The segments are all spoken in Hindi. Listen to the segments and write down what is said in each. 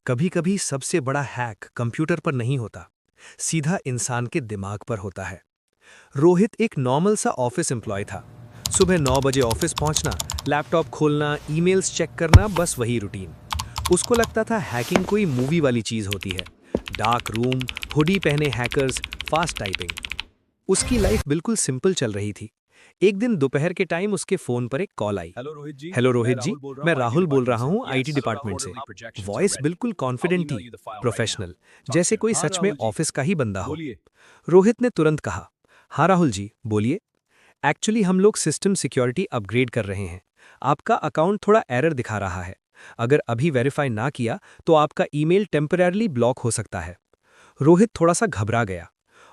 कभी कभी सबसे बड़ा हैक कंप्यूटर पर नहीं होता, सीधा इंसान के दिमाग पर होता है। रोहित एक नॉर्मल सा ऑफिस एम्प्लॉय था। सुबह 9 बजे ऑफिस पहुंचना, लैपटॉप खोलना, ईमेल्स चेक करना, बस वही रूटीन। उसको लगता था हैकिंग कोई मूवी वाली चीज होती है। डार्क रूम, हुडी पहने हैकर्स, फास्ट टाइपिंग। उसकी लाइफ बिल्कुल सिंपल चल रही थी। एक दिन दोपहर के टाइम उसके फोन पर एक कॉल आई। हेलो रोहित जी। हेलो मैं रोहित जी, राहुल बोल रहा मैं हूँ आईटी राहुल बोल रहा डिपार्टमेंट से। हूँ आईटी यस, आवर डिपार्टमेंट से। Quarterly projections are voice ready. बिल्कुल I'll कॉन्फिडेंट email थी, you the file right now. Professional, Talk जैसे soon. कोई हाँ सच में राहुल जी, ऑफिस का ही बंदा हो। बोलिए। रोहित ने तुरंत कहा, हाँ राहुल जी, बोलिए। एक्चुअली हम लोग सिस्टम सिक्योरिटी अपग्रेड कर रहे हैं। आपका अकाउंट थोड़ा एरर दिखा रहा है। अगर अभी वेरीफाई ना किया तो आपका ईमेल टेम्पररली ब्लॉक हो सकता है। रोहित थोड़ा सा घबरा गया।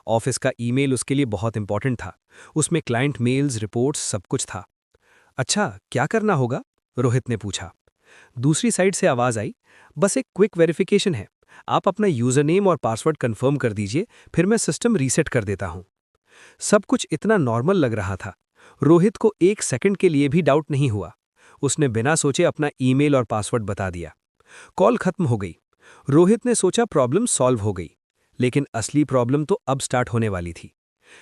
ऑफिस का ईमेल उसके लिए बहुत इंपॉर्टेंट था। उसमें क्लाइंट मेल्स, रिपोर्ट्स, सब कुछ था। अच्छा, क्या करना होगा? रोहित ने पूछा। दूसरी साइड से आवाज आई, बस एक क्विक वेरिफिकेशन है। आप अपना यूजर नेम और पासवर्ड कंफर्म कर दीजिए, फिर मैं सिस्टम रीसेट कर देता हूं। सब कुछ इतना नॉर्मल लग रहा था। रोहित को एक सेकंड के लिए भी डाउट नहीं हुआ। उसने बिना सोचे अपना ईमेल और पासवर्ड बता दिया। कॉल खत्म हो गई। रोहित ने सोचा प्रॉब्लम सॉल्व हो गई, लेकिन असली प्रॉब्लम तो अब स्टार्ट होने वाली थी।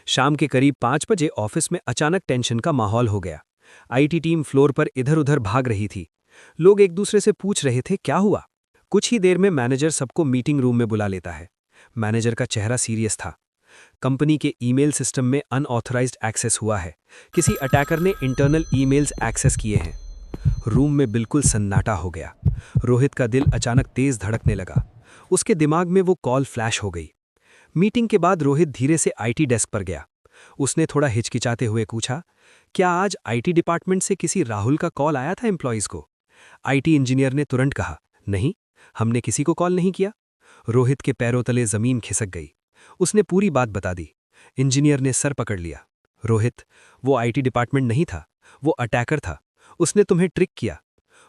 शाम के करीब 5 बजे ऑफिस में अचानक टेंशन का माहौल हो गया। आईटी टीम फ्लोर पर इधर-उधर भाग रही थी। लोग एक दूसरे से पूछ रहे थे क्या हुआ। कुछ ही देर में मैनेजर सबको मीटिंग रूम में बुला लेता है। मैनेजर का चेहरा सीरियस था। कंपनी के ईमेल सिस्टम में अनऑथराइज्ड एक्सेस हुआ है। किसी अटैकर ने इंटरनल ईमेल्स एक्सेस किए हैं। रूम में बिल्कुल सन्नाटा हो गया। रोहित का दिल अचानक तेज धड़कने लगा। उसके दिमाग में वो कॉल फ्लैश हो गई। मीटिंग के बाद रोहित धीरे से आईटी डेस्क पर गया। उसने थोड़ा हिचकिचाते हुए पूछा, क्या आज आईटी डिपार्टमेंट से किसी राहुल का कॉल आया था एम्प्लॉइज को? आईटी इंजीनियर ने तुरंत कहा, नहीं, हमने किसी को कॉल नहीं किया। रोहित के पैरों तले जमीन खिसक गई। उसने पूरी बात बता दी। इंजीनियर ने सर पकड़ लिया। रोहित, वो आईटी डिपार्टमेंट नहीं था, वो अटैकर था। उसने तुम्हें ट्रिक किया।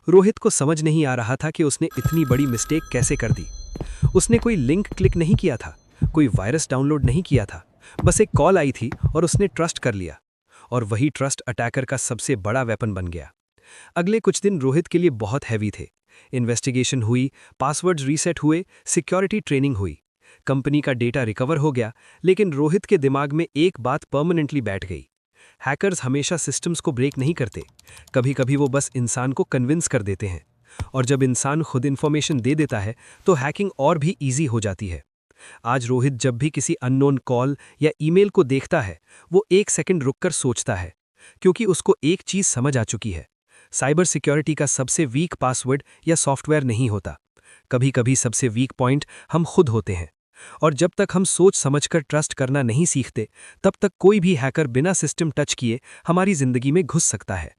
रोहित को समझ नहीं आ रहा था कि उसने इतनी बड़ी मिस्टेक कैसे कर दी। उसने कोई लिंक क्लिक नहीं किया था, कोई वायरस डाउनलोड नहीं किया था। बस एक कॉल आई थी और उसने ट्रस्ट कर लिया। और वही ट्रस्ट अटैकर का सबसे बड़ा वेपन बन गया। अगले कुछ दिन रोहित के लिए बहुत हैवी थे। इन्वेस्टिगेशन हुई, पासवर्ड्स रीसेट हुए, सिक्योरिटी ट्रेनिंग हुई। कंपनी का डेटा रिकवर हो गया, लेकिन रोहित के दिमाग में एक बात परमानेंटली बैठ गई। हैकर्स हमेशा सिस्टम्स को ब्रेक नहीं करते। कभी कभी वो बस इंसान को कन्विंस कर देते हैं। और जब इंसान खुद इन्फॉर्मेशन दे देता है तो हैकिंग और भी ईजी हो जाती है। आज रोहित जब भी किसी अननोन कॉल या ईमेल को देखता है, वो एक सेकंड रुककर सोचता है, क्योंकि उसको एक चीज समझ आ चुकी है। साइबर सिक्योरिटी का सबसे वीक पासवर्ड या सॉफ्टवेयर नहीं होता। कभी कभी सबसे वीक पॉइंट हम खुद होते हैं। और जब तक हम सोच समझकर ट्रस्ट करना नहीं सीखते, तब तक कोई भी हैकर बिना सिस्टम टच किए हमारी जिंदगी में घुस सकता है।